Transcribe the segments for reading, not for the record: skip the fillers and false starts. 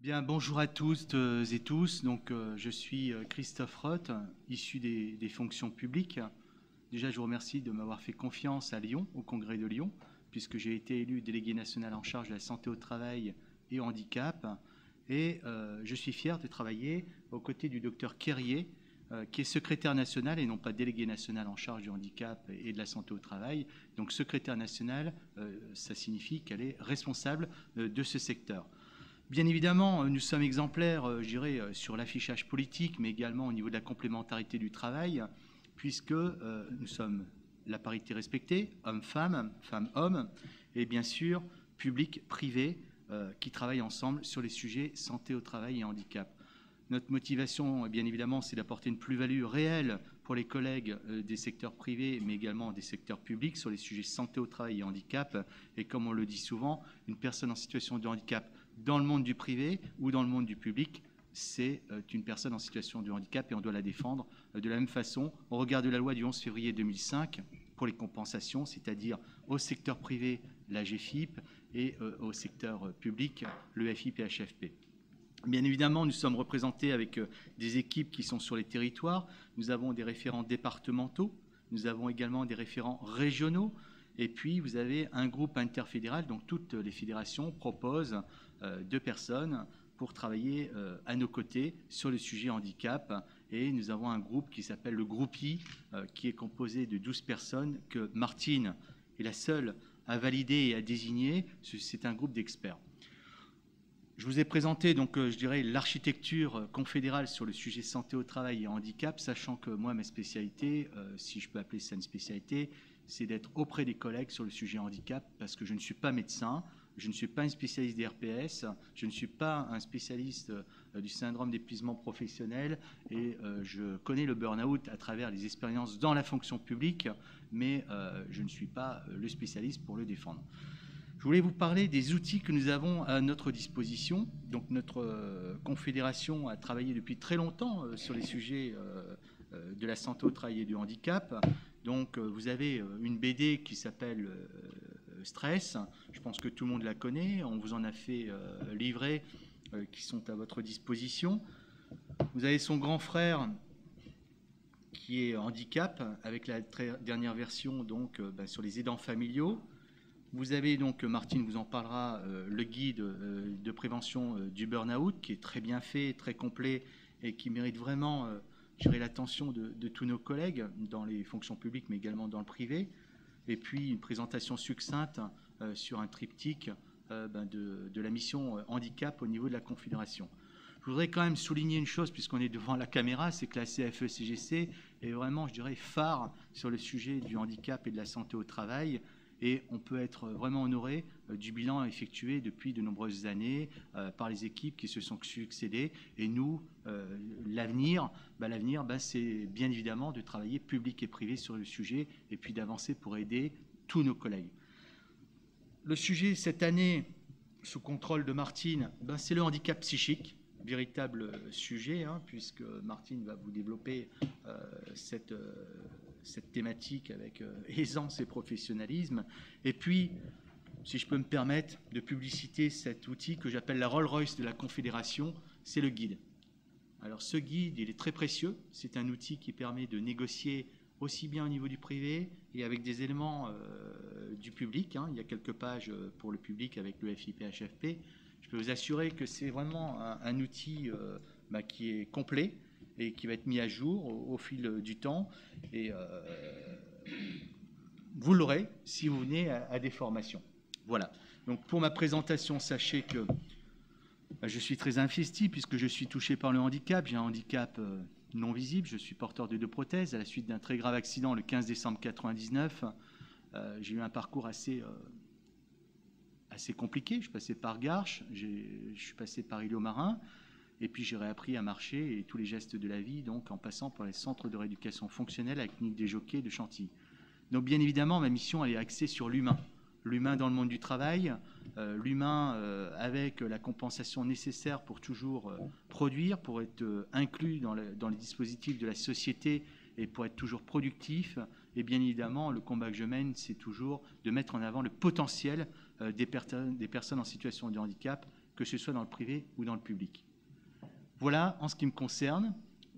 Bien, bonjour à tous et tous. Donc, je suis Christophe Roth, issu des fonctions publiques. Déjà, je vous remercie de m'avoir fait confiance à Lyon, au Congrès de Lyon, puisque j'ai été élu délégué national en charge de la santé au travail et au handicap. Et je suis fier de travailler aux côtés du docteur Quérier, qui est secrétaire national et non pas délégué national en charge du handicap et de la santé au travail. Donc, secrétaire national, ça signifie qu'elle est responsable de ce secteur. Bien évidemment, nous sommes exemplaires, je dirais, sur l'affichage politique, mais également au niveau de la complémentarité du travail, puisque nous sommes la parité respectée, hommes-femmes, femmes-hommes, et bien sûr, public-privé, qui travaillent ensemble sur les sujets santé au travail et handicap. Notre motivation, bien évidemment, c'est d'apporter une plus-value réelle pour les collègues des secteurs privés, mais également des secteurs publics sur les sujets santé au travail et handicap. Et comme on le dit souvent, une personne en situation de handicap dans le monde du privé ou dans le monde du public, c'est une personne en situation de handicap et on doit la défendre de la même façon. Au regard de la loi du 11 février 2005 pour les compensations, c'est-à-dire au secteur privé, la GFIP, et au secteur public, le FIPHFP. Bien évidemment, nous sommes représentés avec des équipes qui sont sur les territoires. Nous avons des référents départementaux, nous avons également des référents régionaux, et puis vous avez un groupe interfédéral, donc toutes les fédérations proposent 2 personnes pour travailler à nos côtés sur le sujet handicap. Et nous avons un groupe qui s'appelle le groupe I, qui est composé de 12 personnes que Martine est la seule à valider et à désigner. C'est un groupe d'experts. Je vous ai présenté donc, je dirais, l'architecture confédérale sur le sujet santé au travail et handicap, sachant que moi, ma spécialité, si je peux appeler ça une spécialité, c'est d'être auprès des collègues sur le sujet handicap, parce que je ne suis pas médecin, je ne suis pas un spécialiste des RPS, je ne suis pas un spécialiste du syndrome d'épuisement professionnel, et je connais le burn-out à travers les expériences dans la fonction publique, mais je ne suis pas le spécialiste pour le défendre. Je voulais vous parler des outils que nous avons à notre disposition. Donc notre confédération a travaillé depuis très longtemps sur les sujets de la santé au travail et du handicap. Donc vous avez une BD qui s'appelle Stress. Je pense que tout le monde la connaît. On vous en a fait livrer qui sont à votre disposition. Vous avez son grand frère qui est handicap avec la très dernière version donc sur les aidants familiaux. Vous avez donc, Martine vous en parlera, le guide de prévention du burn-out qui est très bien fait, très complet et qui mérite vraiment l'attention de tous nos collègues dans les fonctions publiques mais également dans le privé. Et puis une présentation succincte sur un triptyque de la mission handicap au niveau de la Confédération. Je voudrais quand même souligner une chose, puisqu'on est devant la caméra, c'est que la CFE-CGC est vraiment, je dirais, phare sur le sujet du handicap et de la santé au travail. Et on peut être vraiment honoré du bilan effectué depuis de nombreuses années par les équipes qui se sont succédées. Et nous, l'avenir, c'est bien évidemment de travailler public et privé sur le sujet et puis d'avancer pour aider tous nos collègues. Le sujet cette année, sous contrôle de Martine, c'est le handicap psychique. Véritable sujet, puisque Martine va vous développer cette thématique avec aisance et professionnalisme. Et puis, si je peux me permettre de publiciter cet outil que j'appelle la Rolls-Royce de la Confédération, c'est le guide. Alors ce guide, il est très précieux. C'est un outil qui permet de négocier aussi bien au niveau du privé et avec des éléments du public. Il y a quelques pages pour le public avec le FIPHFP. Je peux vous assurer que c'est vraiment un outil qui est complet et qui va être mis à jour au fil du temps. Et vous l'aurez si vous venez à des formations. Voilà. Donc pour ma présentation, sachez que je suis très investi puisque je suis touché par le handicap. J'ai un handicap non visible. Je suis porteur de 2 prothèses à la suite d'un très grave accident le 15 décembre 1999. J'ai eu un parcours assez compliqué. Je suis passé par Garches, je suis passé par Île-aux-Marins, et puis j'ai réappris à marcher et tous les gestes de la vie, donc en passant par les centres de rééducation fonctionnelle à la clinique des jockeys de Chantilly. Donc bien évidemment, ma mission elle est axée sur l'humain. L'humain dans le monde du travail, l'humain avec la compensation nécessaire pour toujours produire, pour être inclus dans les dispositifs de la société et pour être toujours productif. Et bien évidemment, le combat que je mène, c'est toujours de mettre en avant le potentiel des personnes en situation de handicap que ce soit dans le privé ou dans le public. Voilà en ce qui me concerne.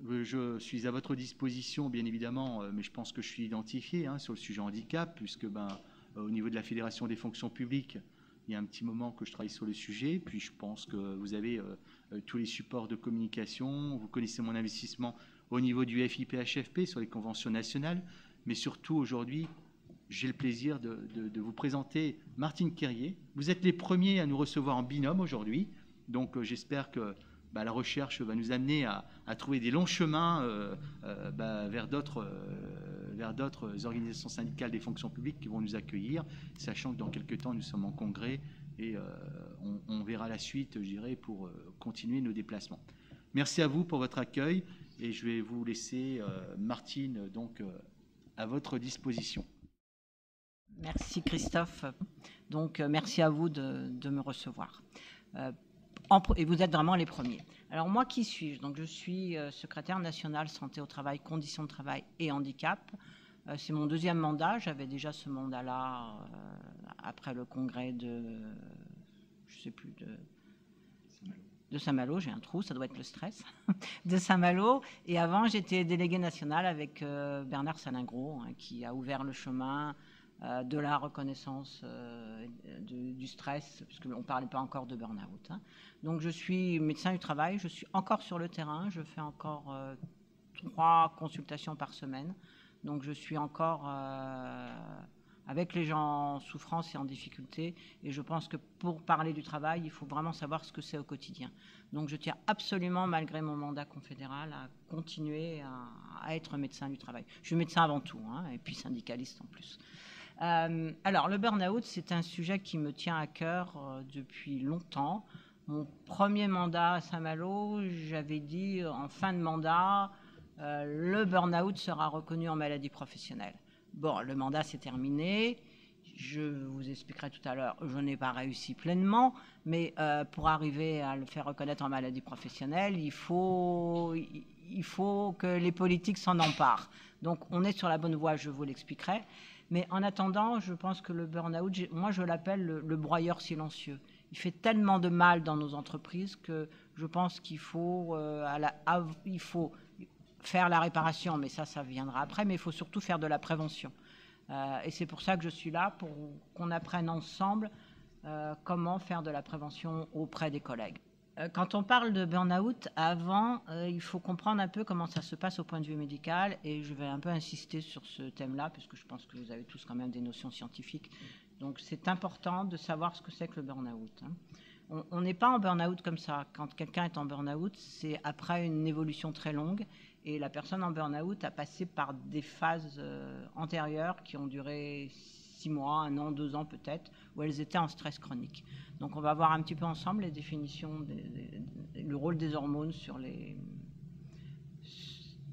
Je suis à votre disposition, bien évidemment, mais je pense que je suis identifié sur le sujet handicap, puisque au niveau de la Fédération des fonctions publiques, il y a un petit moment que je travaille sur le sujet. Puis je pense que vous avez tous les supports de communication. Vous connaissez mon investissement au niveau du FIPHFP sur les conventions nationales. Mais surtout, aujourd'hui, j'ai le plaisir de vous présenter Martine Quérier. Vous êtes les premiers à nous recevoir en binôme aujourd'hui. Donc j'espère que la recherche va nous amener à trouver des longs chemins vers d'autres organisations syndicales des fonctions publiques qui vont nous accueillir, sachant que dans quelques temps, nous sommes en congrès et on verra la suite, je dirais, pour continuer nos déplacements. Merci à vous pour votre accueil et je vais vous laisser, Martine, donc à votre disposition. Merci Christophe. Donc merci à vous de me recevoir. Et vous êtes vraiment les premiers. Alors moi, qui suis-je? Donc je suis secrétaire national santé au travail, conditions de travail et handicap. C'est mon deuxième mandat. J'avais déjà ce mandat-là après le congrès je sais plus, de Saint-Malo. J'ai un trou, ça doit être le stress, de Saint-Malo. Et avant, j'étais déléguée nationale avec Bernard Salingro, qui a ouvert le chemin de la reconnaissance du stress, puisqu'on ne parlait pas encore de burn-out. Donc je suis médecin du travail, je suis encore sur le terrain, je fais encore 3 consultations par semaine. Donc je suis encore avec les gens en souffrance et en difficulté. Et je pense que pour parler du travail, il faut vraiment savoir ce que c'est au quotidien. Donc je tiens absolument, malgré mon mandat confédéral, à continuer à être médecin du travail. Je suis médecin avant tout, et puis syndicaliste en plus. Alors, le burn-out, c'est un sujet qui me tient à cœur depuis longtemps. Mon premier mandat à Saint-Malo, j'avais dit en fin de mandat, le burn-out sera reconnu en maladie professionnelle. Bon, le mandat s'est terminé. Je vous expliquerai tout à l'heure, je n'ai pas réussi pleinement, mais pour arriver à le faire reconnaître en maladie professionnelle, il faut que les politiques s'en emparent. Donc, on est sur la bonne voie, je vous l'expliquerai. Mais en attendant, je pense que le burn-out, moi je l'appelle le broyeur silencieux. Il fait tellement de mal dans nos entreprises que je pense qu'il faut, il faut faire la réparation, mais ça viendra après, mais il faut surtout faire de la prévention. Et c'est pour ça que je suis là, pour qu'on apprenne ensemble comment faire de la prévention auprès des collègues. Quand on parle de burn-out, avant, il faut comprendre un peu comment ça se passe au point de vue médical, et je vais un peu insister sur ce thème-là, parce que je pense que vous avez tous quand même des notions scientifiques. Donc c'est important de savoir ce que c'est que le burn-out. On n'est pas en burn-out comme ça. Quand quelqu'un est en burn-out, c'est après une évolution très longue, et la personne en burn-out a passé par des phases antérieures qui ont duré 6 mois, 1 an, 2 ans peut-être, où elles étaient en stress chronique. Donc on va voir un petit peu ensemble les définitions, le rôle des hormones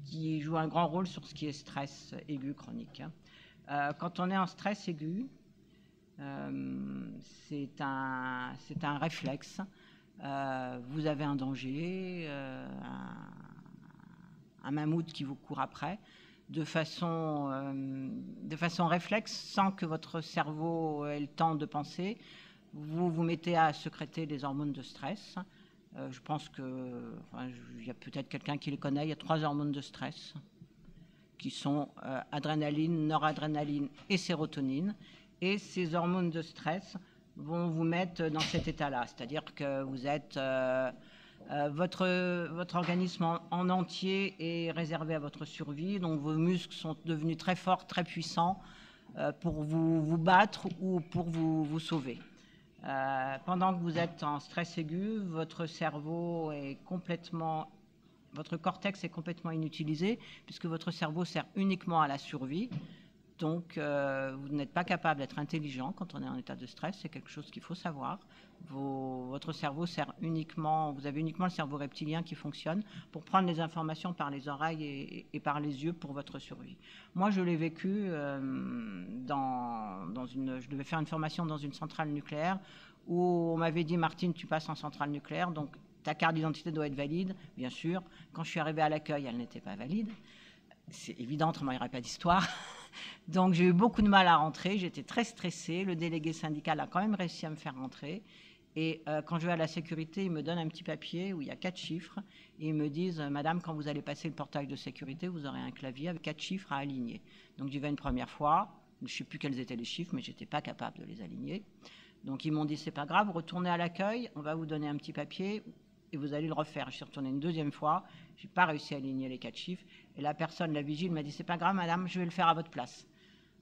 qui jouent un grand rôle sur ce qui est stress aigu chronique. Quand on est en stress aigu, c'est un réflexe. Vous avez un danger, un mammouth qui vous court après, de façon réflexe, sans que votre cerveau ait le temps de penser. Vous vous mettez à sécréter des hormones de stress. Je pense qu'il y a peut-être quelqu'un qui les connaît. Il y a 3 hormones de stress qui sont adrénaline, noradrénaline et sérotonine. Et ces hormones de stress vont vous mettre dans cet état-là. C'est-à-dire que vous êtes... votre organisme en entier est réservé à votre survie, donc vos muscles sont devenus très forts, très puissants pour vous battre ou pour vous sauver. Pendant que vous êtes en stress aigu, votre cortex est complètement inutilisé, puisque votre cerveau sert uniquement à la survie. Donc, vous n'êtes pas capable d'être intelligent quand on est en état de stress, c'est quelque chose qu'il faut savoir. Votre cerveau sert uniquement, vous avez uniquement le cerveau reptilien qui fonctionne pour prendre les informations par les oreilles et par les yeux pour votre survie. Moi, je l'ai vécu je devais faire une formation dans une centrale nucléaire où on m'avait dit « Martine, tu passes en centrale nucléaire, donc ta carte d'identité doit être valide ». Bien sûr, quand je suis arrivée à l'accueil, elle n'était pas valide. C'est évident, autrement il n'y aurait pas d'histoire. Donc j'ai eu beaucoup de mal à rentrer, j'étais très stressée. Le délégué syndical a quand même réussi à me faire rentrer. Et quand je vais à la sécurité, ils me donnent un petit papier où il y a 4 chiffres. Et ils me disent, Madame, quand vous allez passer le portail de sécurité, vous aurez un clavier avec 4 chiffres à aligner. Donc j'y vais une première fois. Je ne sais plus quels étaient les chiffres, mais je n'étais pas capable de les aligner. Donc ils m'ont dit, c'est pas grave, retournez à l'accueil, on va vous donner un petit papier et vous allez le refaire. Je suis retournée une deuxième fois, je n'ai pas réussi à aligner les 4 chiffres. Et la personne, la vigile, m'a dit, c'est pas grave, madame, je vais le faire à votre place.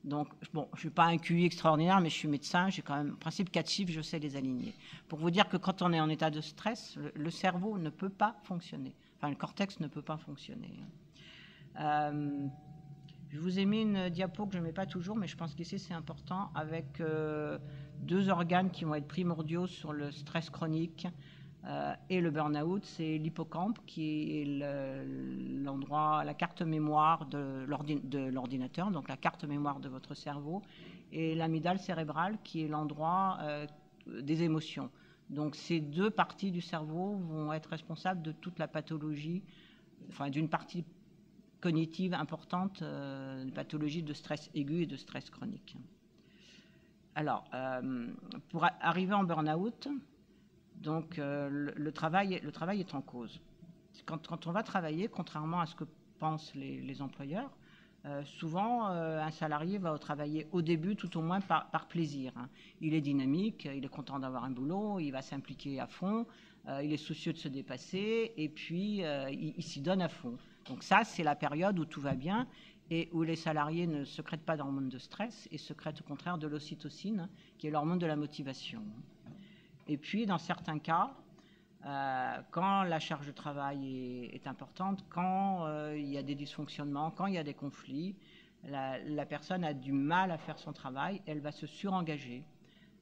Donc, bon, je ne suis pas un QI extraordinaire, mais je suis médecin, j'ai quand même, en principe, 4 chiffres, je sais les aligner. Pour vous dire que quand on est en état de stress, le cerveau ne peut pas fonctionner. Enfin, le cortex ne peut pas fonctionner. Je vous ai mis une diapo que je ne mets pas toujours, mais je pense qu'ici c'est important, avec 2 organes qui vont être primordiaux sur le stress chronique et le burn-out. C'est l'hippocampe, qui est l'endroit, la carte mémoire de l'ordinateur, donc la carte mémoire de votre cerveau, et l'amygdale cérébrale, qui est l'endroit des émotions. Donc ces 2 parties du cerveau vont être responsables de toute la pathologie, enfin d'une partie cognitive importante, une pathologie de stress aigu et de stress chronique. Alors, pour arriver en burn-out, donc le travail est en cause. Quand on va travailler, contrairement à ce que pensent les employeurs, souvent un salarié va travailler au début tout au moins par plaisir. Hein. Il est dynamique, il est content d'avoir un boulot, il va s'impliquer à fond, il est soucieux de se dépasser et puis il s'y donne à fond. Donc ça, c'est la période où tout va bien et où les salariés ne secrètent pas d'hormones de stress et secrètent au contraire de l'ocytocine, qui est l'hormone de la motivation. Et puis, dans certains cas, quand la charge de travail est importante, quand il y a des dysfonctionnements, quand il y a des conflits, la personne a du mal à faire son travail, elle va se surengager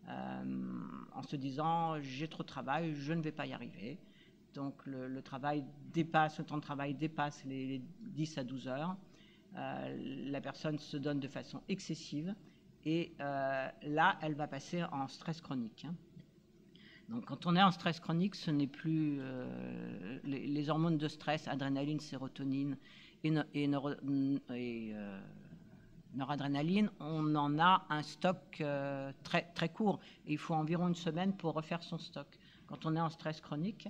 en se disant « j'ai trop de travail, je ne vais pas y arriver ». Donc le travail dépasse, le temps de travail dépasse les 10 à 12 heures. La personne se donne de façon excessive et là, elle va passer en stress chronique. Hein. Donc quand on est en stress chronique, ce n'est plus les hormones de stress, adrénaline, sérotonine et noradrénaline, on en a un stock très, très court. Et il faut environ une semaine pour refaire son stock. Quand on est en stress chronique,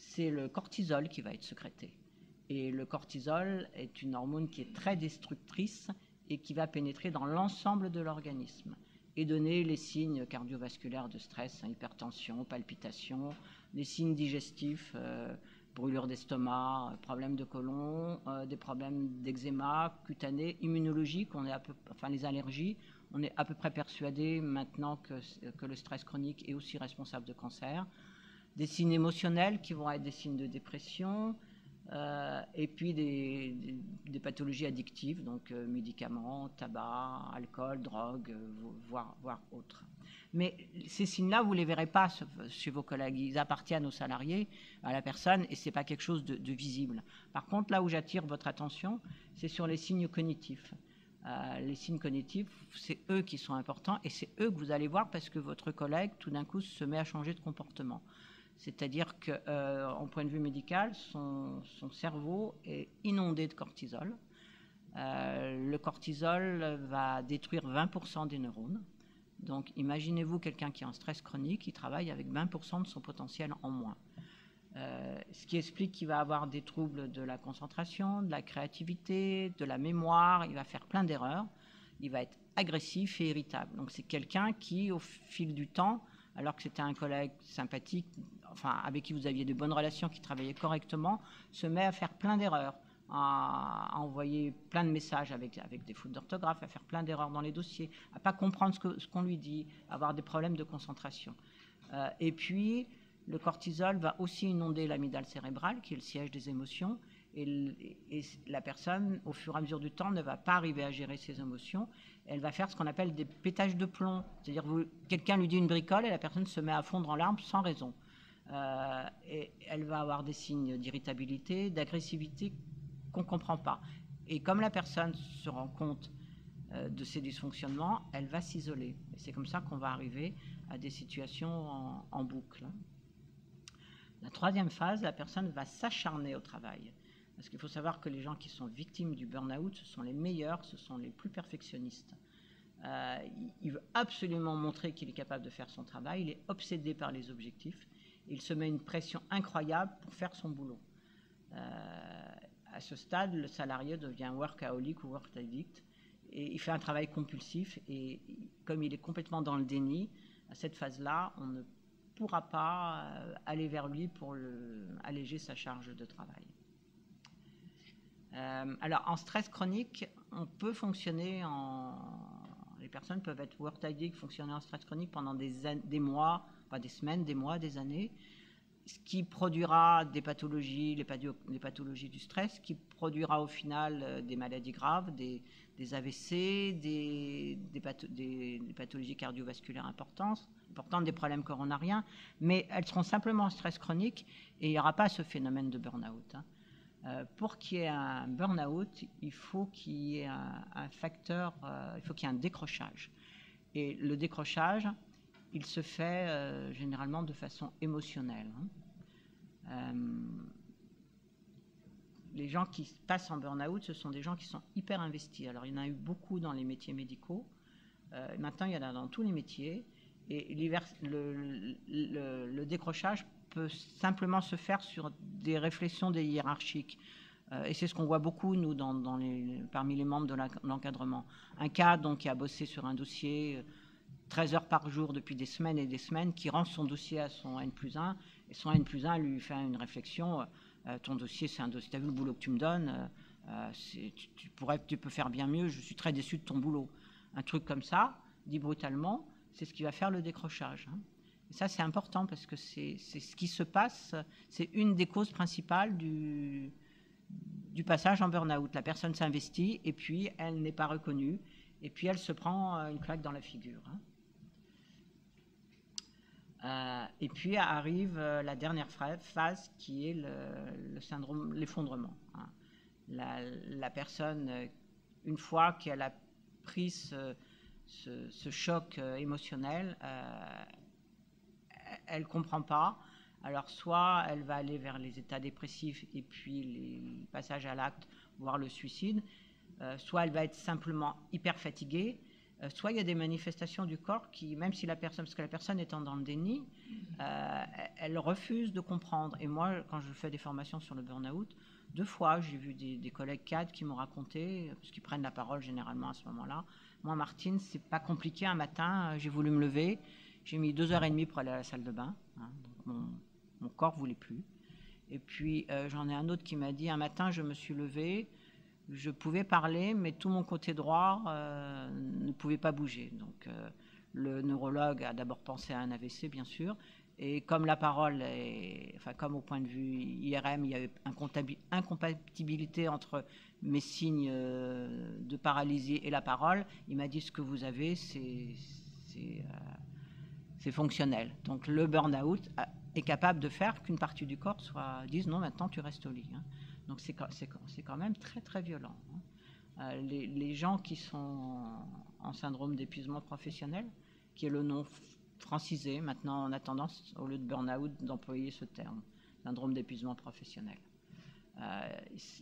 c'est le cortisol qui va être sécrété. Et le cortisol est une hormone qui est très destructrice et qui va pénétrer dans l'ensemble de l'organisme et donner les signes cardiovasculaires de stress, hypertension, palpitations, les signes digestifs, brûlure d'estomac, problèmes de côlon, des problèmes d'eczéma, cutané, immunologique, enfin les allergies. On est à peu près persuadé maintenant que le stress chronique est aussi responsable de cancer. Des signes émotionnels qui vont être des signes de dépression, et puis des pathologies addictives, donc médicaments, tabac, alcool, drogue, voire autres. Mais ces signes-là, vous ne les verrez pas chez vos collègues. Ils appartiennent aux salariés, à la personne, et ce n'est pas quelque chose de visible. Par contre, là où j'attire votre attention, c'est sur les signes cognitifs. Les signes cognitifs, c'est eux qui sont importants, et c'est eux que vous allez voir parce que votre collègue, tout d'un coup, se met à changer de comportement. C'est-à-dire qu'en point de vue médical, son cerveau est inondé de cortisol. Le cortisol va détruire 20% des neurones. Donc imaginez-vous quelqu'un qui est en stress chronique, qui travaille avec 20% de son potentiel en moins. Ce qui explique qu'il va avoir des troubles de la concentration, de la créativité, de la mémoire, il va faire plein d'erreurs, il va être agressif et irritable. Donc c'est quelqu'un qui, au fil du temps, alors que c'était un collègue sympathique, enfin avec qui vous aviez de bonnes relations, qui travaillait correctement, se met à faire plein d'erreurs, à envoyer plein de messages avec des fautes d'orthographe, à faire plein d'erreurs dans les dossiers, à ne pas comprendre ce qu'on lui dit, à avoir des problèmes de concentration. Et puis, le cortisol va aussi inonder l'amygdale cérébrale, qui est le siège des émotions, et la personne, au fur et à mesure du temps, ne va pas arriver à gérer ses émotions. Elle va faire ce qu'on appelle des pétages de plomb. C'est-à-dire quelqu'un lui dit une bricole et la personne se met à fondre en larmes sans raison. Et elle va avoir des signes d'irritabilité, d'agressivité qu'on ne comprend pas. Et comme la personne se rend compte de ces dysfonctionnements, elle va s'isoler. Et c'est comme ça qu'on va arriver à des situations en boucle. La troisième phase, la personne va s'acharner au travail. Parce qu'il faut savoir que les gens qui sont victimes du burn-out, ce sont les meilleurs, ce sont les plus perfectionnistes. Il veut absolument montrer qu'il est capable de faire son travail. Il est obsédé par les objectifs. Il se met une pression incroyable pour faire son boulot. À ce stade, le salarié devient workaholic ou work addict et il fait un travail compulsif. Et comme il est complètement dans le déni, à cette phase-là, on ne pourra pas aller vers lui pour alléger sa charge de travail. Alors, en stress chronique, on peut fonctionner les personnes peuvent être work addict, fonctionner en stress chronique pendant des mois, pas des semaines, des mois, des années, ce qui produira des pathologies, les pathologies du stress, qui produira au final des maladies graves, des AVC, des pathologies cardiovasculaires importantes, des problèmes coronariens, mais elles seront simplement en stress chronique et il n'y aura pas ce phénomène de burn-out. Pour qu'il y ait un burn-out, il faut qu'il y ait un facteur, il faut qu'il y ait un décrochage. Et le décrochage, il se fait généralement de façon émotionnelle. Les gens qui passent en burn-out, ce sont des gens qui sont hyper investis. Alors, il y en a eu beaucoup dans les métiers médicaux. Maintenant, il y en a dans tous les métiers. Et le décrochage peut simplement se faire sur des réflexions des hiérarchiques. Et c'est ce qu'on voit beaucoup, nous, parmi les membres de l'encadrement. Un cadre donc, qui a bossé sur un dossier 13 heures par jour depuis des semaines et des semaines, qui rend son dossier à son N+1, et son N+1 lui fait une réflexion, ton dossier, c'est un dossier, tu as vu le boulot que tu me donnes, tu peux faire bien mieux, je suis très déçu de ton boulot. Un truc comme ça, dit brutalement, c'est ce qui va faire le décrochage. Et ça, c'est important parce que c'est ce qui se passe, c'est une des causes principales du passage en burn-out. La personne s'investit et puis elle n'est pas reconnue et puis elle se prend une claque dans la figure. Et puis arrive la dernière phase qui est le syndrome, l'effondrement. La personne, une fois qu'elle a pris ce choc émotionnel, elle ne comprend pas. Alors soit elle va aller vers les états dépressifs et puis les passages à l'acte, voire le suicide, soit elle va être simplement hyper fatiguée, soit il y a des manifestations du corps qui, même si parce que la personne étant dans le déni, elle refuse de comprendre. Et moi, quand je fais des formations sur le burn-out, 2 fois, j'ai vu des collègues cadres qui m'ont raconté, parce qu'ils prennent la parole généralement à ce moment-là, moi, Martine, c'est pas compliqué, un matin, j'ai voulu me lever, j'ai mis 2h30 pour aller à la salle de bain, donc mon corps voulait plus. Et puis, j'en ai un autre qui m'a dit, un matin, je me suis levée, je pouvais parler, mais tout mon côté droit ne pouvait pas bouger. Donc, le neurologue a d'abord pensé à un AVC, bien sûr, et comme la parole comme au point de vue IRM, il y avait incompatibilité entre mes signes de paralysie et la parole, il m'a dit ce que vous avez, c'est fonctionnel. Donc le burn-out est capable de faire qu'une partie du corps dise non, maintenant tu restes au lit. Donc c'est quand même très très violent. Les gens qui sont en syndrome d'épuisement professionnel, qui est le nom francisé, maintenant on a tendance, au lieu de burn-out, d'employer ce terme, syndrome d'épuisement professionnel.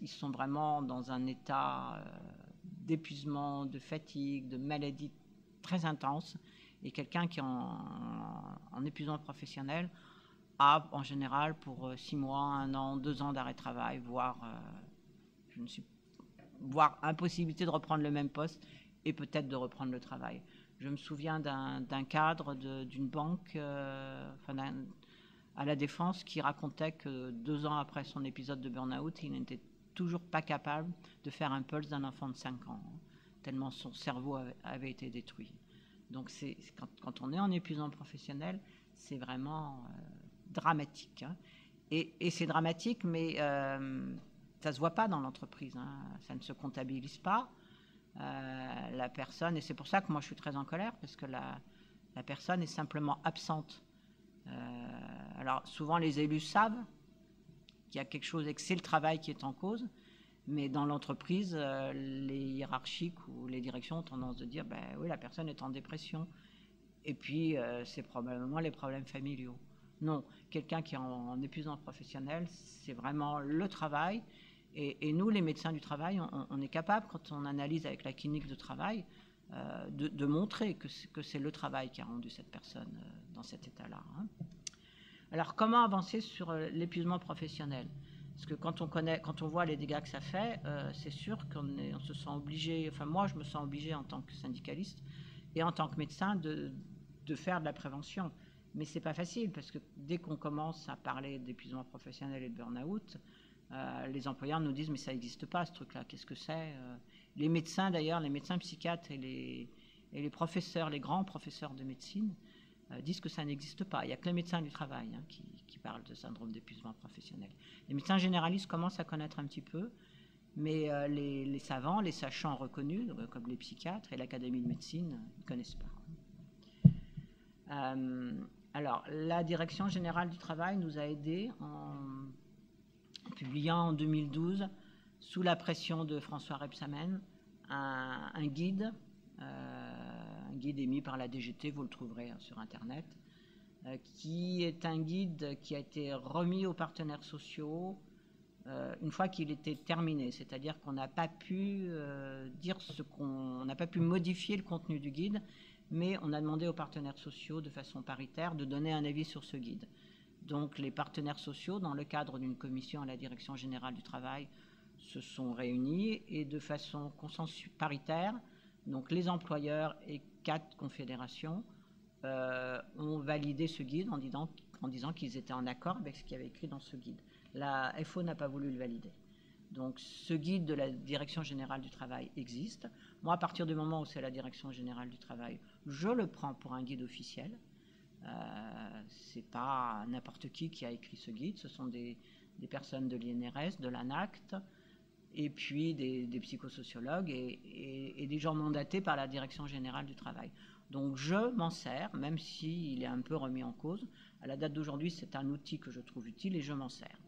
Ils sont vraiment dans un état d'épuisement, de fatigue, de maladie très intense. Et quelqu'un qui est en épuisement professionnel a en général pour 6 mois, 1 an, 2 ans d'arrêt de travail, voire impossibilité de reprendre le même poste et peut-être de reprendre le travail. Je me souviens d'un cadre d'une banque à la Défense qui racontait que 2 ans après son épisode de burn-out, il n'était toujours pas capable de faire un pulse d'un enfant de 5 ans, tellement son cerveau avait été détruit. Donc quand on est en épuisement professionnel, c'est vraiment dramatique. Et c'est dramatique, mais ça ne se voit pas dans l'entreprise. Ça ne se comptabilise pas. La personne, et c'est pour ça que moi je suis très en colère, parce que la personne est simplement absente. Alors souvent les élus savent qu'il y a quelque chose et que c'est le travail qui est en cause, mais dans l'entreprise, les hiérarchiques ou les directions ont tendance de dire oui, la personne est en dépression, et puis c'est probablement les problèmes familiaux. Non, quelqu'un qui est en épuisement professionnel, c'est vraiment le travail. Et nous, les médecins du travail, on est capable, quand on analyse avec la clinique de travail, de montrer que c'est le travail qui a rendu cette personne dans cet état-là. Hein. Alors, comment avancer sur l'épuisement professionnel? Parce que quand on voit les dégâts que ça fait, c'est sûr qu'on se sent obligé, enfin moi je me sens obligé en tant que syndicaliste et en tant que médecin de faire de la prévention. Mais c'est pas facile parce que dès qu'on commence à parler d'épuisement professionnel et de burn-out, les employeurs nous disent mais ça n'existe pas ce truc-là, qu'est-ce que c'est? Les médecins d'ailleurs, les médecins psychiatres et les professeurs, les grands professeurs de médecine disent que ça n'existe pas. Il n'y a que les médecins du travail qui parlent de syndrome d'épuisement professionnel. Les médecins généralistes commencent à connaître un petit peu, mais les savants, les sachants reconnus, comme les psychiatres et l'Académie de médecine, ne connaissent pas. Alors, la Direction générale du travail nous a aidés en publiant en 2012, sous la pression de François Rebsamen, un guide émis par la DGT, vous le trouverez sur Internet, qui est un guide qui a été remis aux partenaires sociaux une fois qu'il était terminé, c'est-à-dire qu'on n'a pas pu n'a pas pu modifier le contenu du guide, mais on a demandé aux partenaires sociaux de façon paritaire de donner un avis sur ce guide. Donc les partenaires sociaux, dans le cadre d'une commission à la Direction générale du travail, se sont réunis et de façon paritaire, donc les employeurs et 4 confédérations ont validé ce guide en disant qu'ils étaient en accord avec ce qu'il y avait écrit dans ce guide. La FO n'a pas voulu le valider. Donc ce guide de la Direction générale du travail existe. Moi, à partir du moment où c'est la Direction générale du travail, je le prends pour un guide officiel. C'est pas n'importe qui a écrit ce guide, ce sont des personnes de l'INRS, de l'ANACT, et puis des psychosociologues et des gens mandatés par la Direction générale du travail. Donc je m'en sers, même s'il est un peu remis en cause. À la date d'aujourd'hui, c'est un outil que je trouve utile et je m'en sers.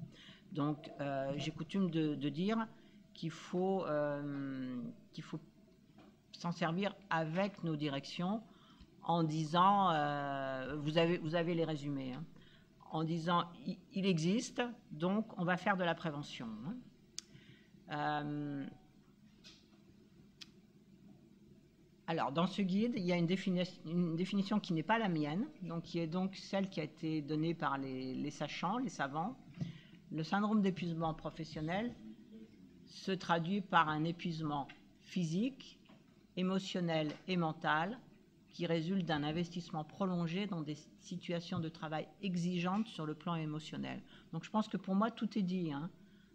Donc j'ai coutume de dire qu'il faut s'en servir avec nos directions en disant, vous avez les résumés, hein, en disant il existe, donc on va faire de la prévention. Hein. Alors, dans ce guide, il y a une définition qui n'est pas la mienne, donc qui est donc celle qui a été donnée par les sachants, les savants. Le syndrome d'épuisement professionnel se traduit par un épuisement physique, émotionnel et mental qui résulte d'un investissement prolongé dans des situations de travail exigeantes sur le plan émotionnel. Donc, je pense que pour moi, tout est dit. Hein.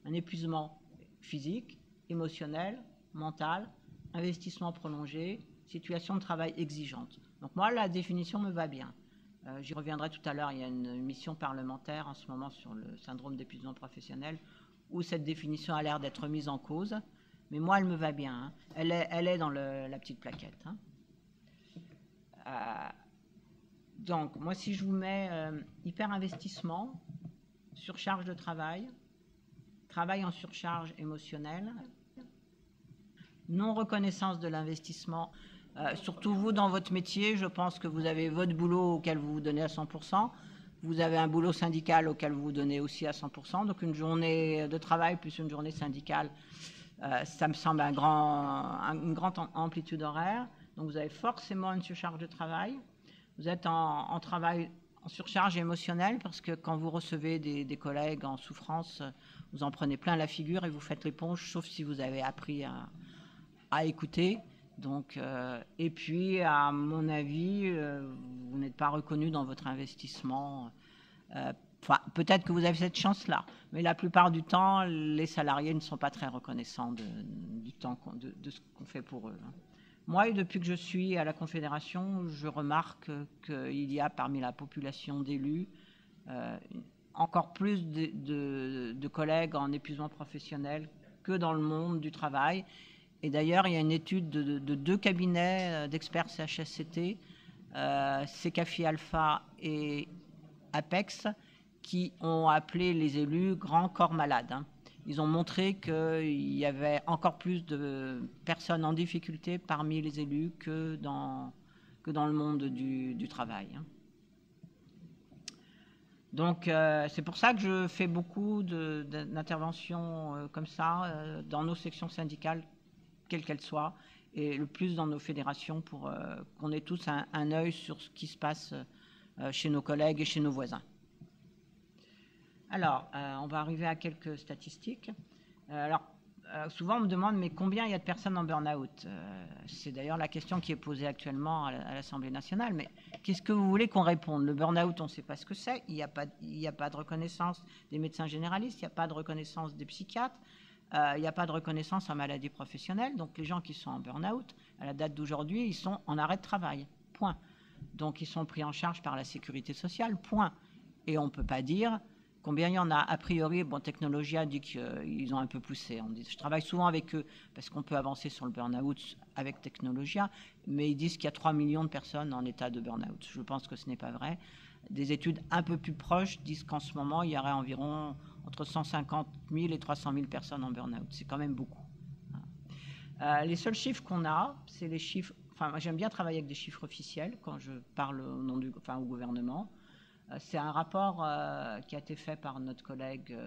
Un épuisement physique, émotionnel, mental, investissement prolongé, situation de travail exigeante. Donc moi, la définition me va bien. J'y reviendrai tout à l'heure, il y a une mission parlementaire en ce moment sur le syndrome d'épuisement professionnel où cette définition a l'air d'être mise en cause, mais moi, elle me va bien. Hein. Elle est dans la petite plaquette. Hein. Donc, moi, si je vous mets hyper-investissement, surcharge de travail en surcharge émotionnelle, non-reconnaissance de l'investissement. Surtout vous, dans votre métier, je pense que vous avez votre boulot auquel vous vous donnez à 100%. Vous avez un boulot syndical auquel vous vous donnez aussi à 100%. Donc une journée de travail plus une journée syndicale, ça me semble une grande amplitude horaire. Donc vous avez forcément une surcharge de travail. Vous êtes en travail en surcharge émotionnelle parce que quand vous recevez des collègues en souffrance, vous en prenez plein la figure et vous faites l'éponge, sauf si vous avez appris à écouter. Donc, et puis, à mon avis, vous n'êtes pas reconnu dans votre investissement. Peut-être que vous avez cette chance-là, mais la plupart du temps, les salariés ne sont pas très reconnaissants du temps de ce qu'on fait pour eux. Moi, depuis que je suis à la Confédération, je remarque qu'il y a parmi la population d'élus encore plus de collègues en épuisement professionnel que dans le monde du travail. Et d'ailleurs, il y a une étude de 2 cabinets d'experts CHSCT, CECAFI Alpha et Apex, qui ont appelé les élus grands corps malades. Hein. Ils ont montré qu'il y avait encore plus de personnes en difficulté parmi les élus que dans le monde du travail. Hein. Donc, c'est pour ça que je fais beaucoup d'interventions comme ça dans nos sections syndicales, quelles qu'elles soient, et le plus dans nos fédérations pour qu'on ait tous un œil sur ce qui se passe chez nos collègues et chez nos voisins. Alors, on va arriver à quelques statistiques. Souvent, on me demande, mais combien il y a de personnes en burn-out? C'est d'ailleurs la question qui est posée actuellement à l'Assemblée nationale. Mais qu'est-ce que vous voulez qu'on réponde? Le burn-out, on ne sait pas ce que c'est. Il n'y a pas de reconnaissance des médecins généralistes. Il n'y a pas de reconnaissance des psychiatres. Il n'y a pas de reconnaissance en maladie professionnelle. Donc, les gens qui sont en burn-out, à la date d'aujourd'hui, ils sont en arrêt de travail. Point. Donc, ils sont pris en charge par la sécurité sociale. Point. Et on ne peut pas dire combien il y en a. A priori, bon, Technologia dit qu'ils ont un peu poussé. Je travaille souvent avec eux parce qu'on peut avancer sur le burn-out avec Technologia, mais ils disent qu'il y a 3 millions de personnes en état de burn-out. Je pense que ce n'est pas vrai. Des études un peu plus proches disent qu'en ce moment, il y aurait environ entre 150 000 et 300 000 personnes en burn-out. C'est quand même beaucoup. Les seuls chiffres qu'on a, c'est les chiffres... Enfin, moi, j'aime bien travailler avec des chiffres officiels quand je parle au gouvernement. C'est un rapport qui a été fait par notre collègue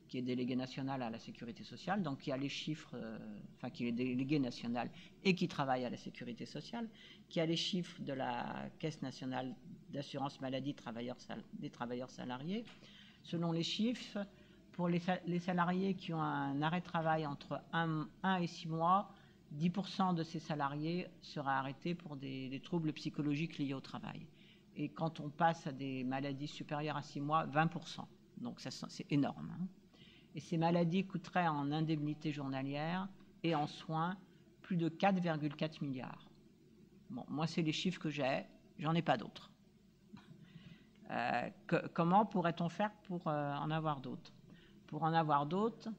qui est délégué national à la sécurité sociale, donc qui a les chiffres, qui est délégué national et qui travaille à la sécurité sociale, qui a les chiffres de la Caisse nationale d'assurance maladie des travailleurs salariés. Selon les chiffres, pour les salariés qui ont un arrêt de travail entre 1 et 6 mois, 10% de ces salariés seraient arrêtés pour des troubles psychologiques liés au travail. Et quand on passe à des maladies supérieures à 6 mois, 20%. Donc c'est énorme. Hein. Et ces maladies coûteraient en indemnité journalière et en soins plus de 4,4 milliards. Bon, moi, c'est les chiffres que j'ai, j'en ai pas d'autres. Comment pourrait-on faire pour en avoir d'autres? Pour en avoir d'autres,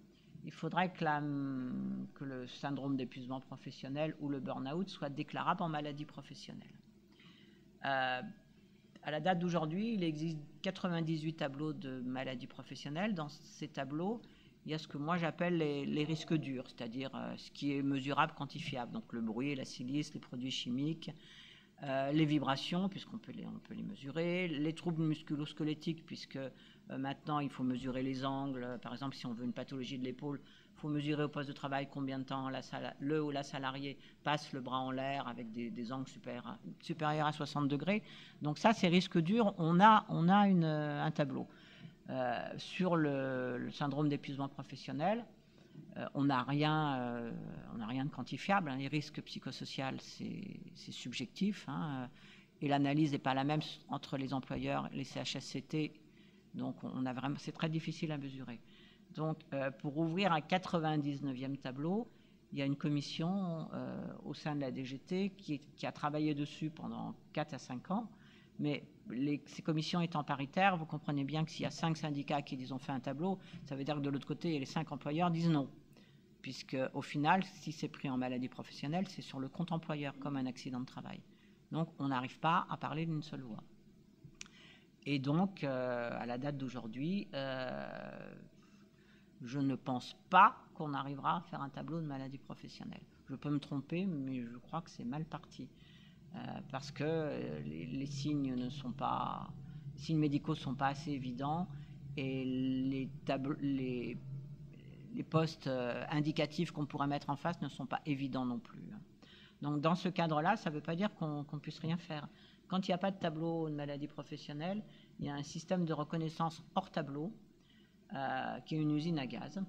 il faudrait que le syndrome d'épuisement professionnel ou le burn-out soit déclarable en maladie professionnelle. À la date d'aujourd'hui, il existe 98 tableaux de maladies professionnelles. Dans ces tableaux, il y a ce que moi j'appelle les risques durs, c'est-à-dire ce qui est mesurable, quantifiable. Donc le bruit, la silice, les produits chimiques, les vibrations, puisqu'on peut les mesurer, les troubles musculo-squelettiques, puisque maintenant il faut mesurer les angles. Par exemple, si on veut une pathologie de l'épaule, il faut mesurer au poste de travail combien de temps le ou la salariée passe le bras en l'air avec des angles supérieurs à 60 degrés. Donc ça, c'est risque dur. On a un tableau. Sur le syndrome d'épuisement professionnel, on n'a rien de quantifiable. Hein. Les risques psychosociaux, c'est subjectif. Hein. Et l'analyse n'est pas la même entre les employeurs et les CHSCT. Donc, c'est très difficile à mesurer. Donc, pour ouvrir un 99e tableau, il y a une commission au sein de la DGT qui a travaillé dessus pendant 4 à 5 ans. Mais ces commissions étant paritaires, vous comprenez bien que s'il y a 5 syndicats qui disent on fait un tableau, ça veut dire que de l'autre côté, les 5 employeurs disent non. Puisque au final, si c'est pris en maladie professionnelle, c'est sur le compte employeur comme un accident de travail. Donc, on n'arrive pas à parler d'une seule voix. Et donc, à la date d'aujourd'hui, je ne pense pas qu'on arrivera à faire un tableau de maladie professionnelle. Je peux me tromper, mais je crois que c'est mal parti. Parce que les signes médicaux ne sont pas assez évidents et les postes indicatifs qu'on pourrait mettre en face ne sont pas évidents non plus. Donc dans ce cadre-là, ça ne veut pas dire qu'on ne puisse rien faire. Quand il n'y a pas de tableau de maladie professionnelle, il y a un système de reconnaissance hors tableau qui est une usine à gaz,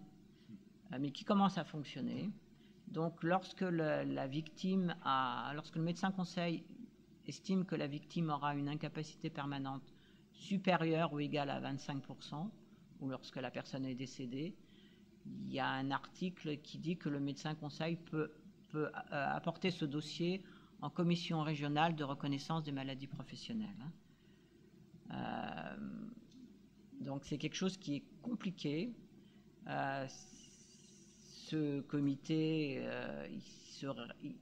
mais qui commence à fonctionner. Donc lorsque le médecin conseil estime que la victime aura une incapacité permanente supérieure ou égale à 25%, ou lorsque la personne est décédée, il y a un article qui dit que le médecin conseil peut apporter ce dossier en commission régionale de reconnaissance des maladies professionnelles. Donc c'est quelque chose qui est compliqué. Ce comité,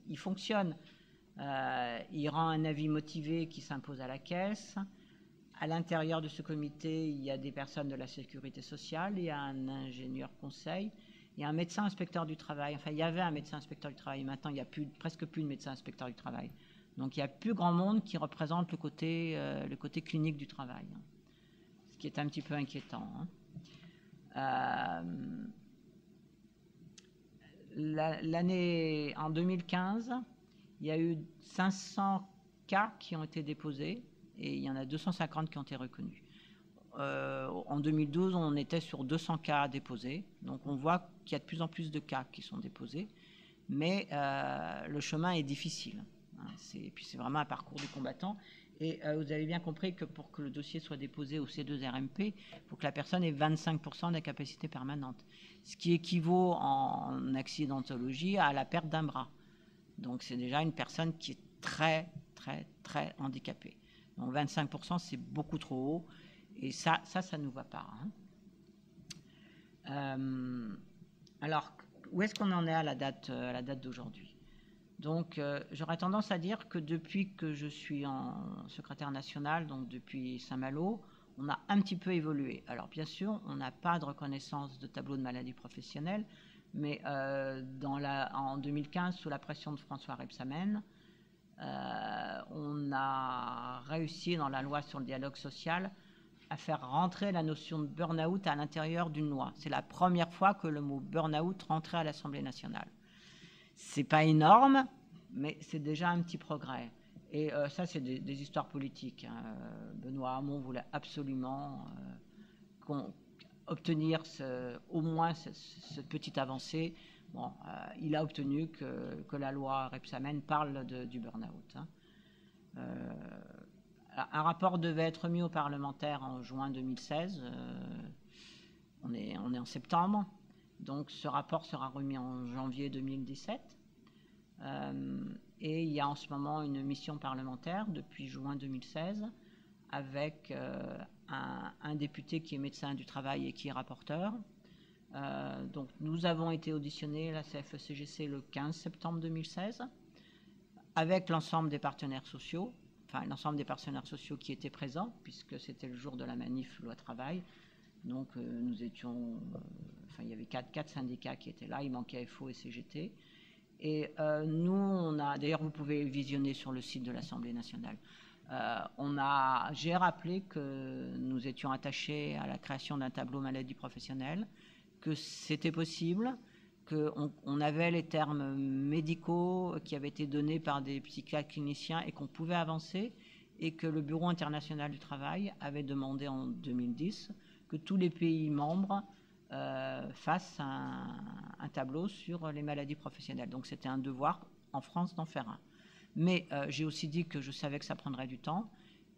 il fonctionne. Il rend un avis motivé qui s'impose à la caisse. À l'intérieur de ce comité, il y a des personnes de la sécurité sociale, il y a un ingénieur conseil, il y a un médecin inspecteur du travail. Enfin, il y avait un médecin inspecteur du travail. Maintenant, il n'y a presque plus de médecin inspecteur du travail. Donc, il n'y a plus grand monde qui représente le côté clinique du travail, hein, ce qui est un petit peu inquiétant. Hein. l'année en 2015, il y a eu 500 cas qui ont été déposés et il y en a 250 qui ont été reconnus. En 2012, on était sur 200 cas déposés, donc on voit qu'il y a de plus en plus de cas qui sont déposés, mais le chemin est difficile. Hein, puis c'est vraiment un parcours du combattant. Et vous avez bien compris que pour que le dossier soit déposé au C2RMP, il faut que la personne ait 25% d'incapacité permanente, ce qui équivaut en accidentologie à la perte d'un bras. Donc c'est déjà une personne qui est très, très, très handicapée. Donc 25%, c'est beaucoup trop haut. Et ça ne nous va pas. Hein. Alors, où est-ce qu'on en est à la date d'aujourd'hui? Donc, j'aurais tendance à dire que depuis que je suis en secrétaire national, donc depuis Saint-Malo, on a un petit peu évolué. Alors, bien sûr, on n'a pas de reconnaissance de tableau de maladie professionnelle, mais en 2015, sous la pression de François Rebsamen, on a réussi dans la loi sur le dialogue social à faire rentrer la notion de burn-out à l'intérieur d'une loi. C'est la première fois que le mot burn-out rentrait à l'Assemblée nationale. C'est pas énorme, mais c'est déjà un petit progrès. Et ça, c'est des histoires politiques. Hein. Benoît Hamon voulait absolument obtenir au moins cette petite avancée. Bon, il a obtenu que la loi Rebsamen parle du burn-out. Hein. Un rapport devait être mis aux parlementaires en juin 2016. On est en septembre. Donc ce rapport sera remis en janvier 2017. Et il y a en ce moment une mission parlementaire depuis juin 2016 avec un député qui est médecin du travail et qui est rapporteur. Donc nous avons été auditionnés, la CFE-CGC, le 15 septembre 2016 avec l'ensemble des partenaires sociaux. Enfin, l'ensemble des partenaires sociaux qui étaient présents, puisque c'était le jour de la manif loi travail. Donc, nous étions... il y avait quatre syndicats qui étaient là. Il manquait FO et CGT. Et nous, d'ailleurs, vous pouvez visionner sur le site de l'Assemblée nationale. J'ai rappelé que nous étions attachés à la création d'un tableau maladie professionnelle, que c'était possible, qu'on avait les termes médicaux qui avaient été donnés par des psychiatres cliniciens et qu'on pouvait avancer, et que le Bureau international du travail avait demandé en 2010 que tous les pays membres fassent un tableau sur les maladies professionnelles. Donc c'était un devoir en France d'en faire un. Mais j'ai aussi dit que je savais que ça prendrait du temps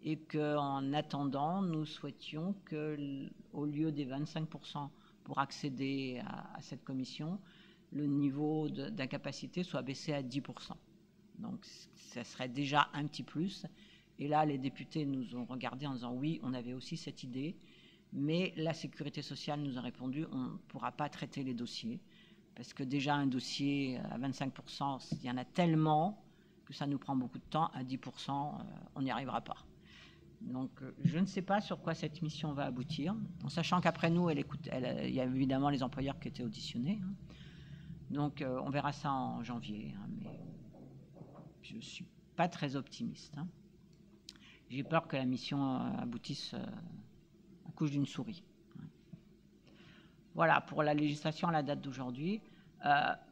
et qu'en attendant, nous souhaitions qu'au lieu des 25% pour accéder à cette commission, le niveau d'incapacité soit baissé à 10%. Donc, ça serait déjà un petit plus. Et là, les députés nous ont regardé en disant oui, on avait aussi cette idée, mais la sécurité sociale nous a répondu on ne pourra pas traiter les dossiers, parce que déjà un dossier à 25%, il y en a tellement que ça nous prend beaucoup de temps. À 10%, on n'y arrivera pas. Donc, je ne sais pas sur quoi cette mission va aboutir, en sachant qu'après nous, il y a évidemment les employeurs qui étaient auditionnés. Hein. Donc, on verra ça en janvier. Hein, mais je ne suis pas très optimiste. Hein. J'ai peur que la mission aboutisse à couche d'une souris. Voilà pour la législation à la date d'aujourd'hui.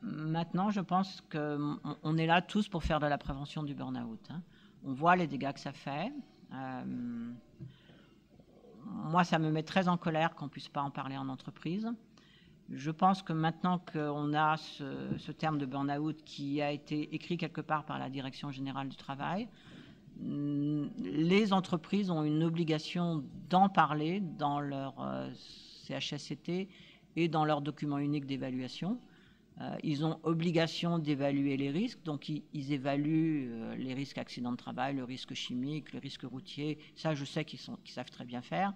Maintenant, je pense qu'on est là tous pour faire de la prévention du burn-out. Hein. On voit les dégâts que ça fait. Moi, ça me met très en colère qu'on ne puisse pas en parler en entreprise. Je pense que maintenant qu'on a ce terme de burn-out qui a été écrit quelque part par la Direction générale du travail, les entreprises ont une obligation d'en parler dans leur CHSCT et dans leur document unique d'évaluation. Ils ont obligation d'évaluer les risques, donc ils évaluent les risques accidents de travail, le risque chimique, le risque routier. Ça, je sais qu'ils savent très bien faire.